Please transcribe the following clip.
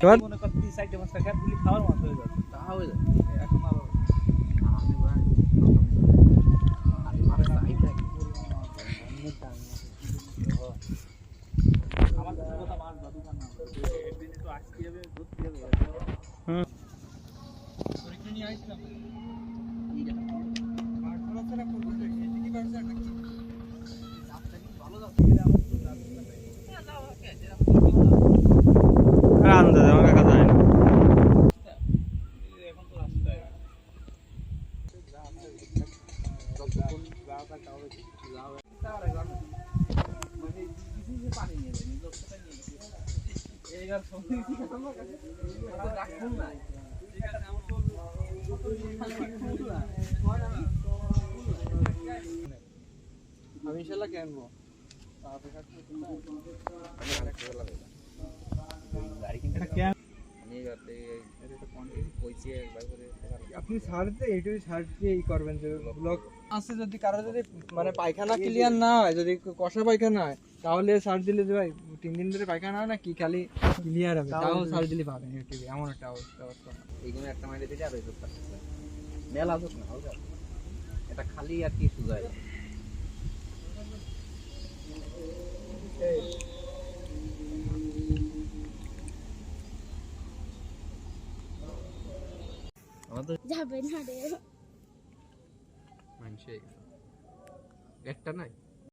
এবার মনে কর 3-4 খেত দিলি খাওয়ার মাছ হয়ে যাচ্ছে। তা হয়ে যায় এখন আর আমার কাছে কথা মাছ বা দোকান না একদিন একটু আসতে হবে ধরতে হবে পরীক্ষা নিয়ে আইছিলাম মাঠ খরচ না কোন দিকে এদিকে বাড়ছে নাকি ভালো যাচ্ছে আন্দাজ আমার কাছে যায় না। এখন তো রাস্তায় পানি নিয়ে যায়নি লোকটা নিয়ে এইবার ডাকুন না আমি ইনশাল্লাহ কিনবো আপনি সারতে এইটুকু সার দিয়ে ই করবেন যে ব্লক আছে যদি কারো যদি মানে পায়খানা ক্লিয়ার না হয় যদি কষা পায়খানা হয় তাহলে সার দিলে যে ভাই 3 দিন ধরে পায়খানা হয় না কি খালি ক্লিয়ার হবে তাও সার দিলে পাবেন ইউটিউবে এমন একটা অবস্থা এইগুলো একটা মাইলে দিলে আর ওই তো মেলা আসুক না হালকা এটা খালি আর কি সুজায় যাবে না রে মানুষে একটা নাই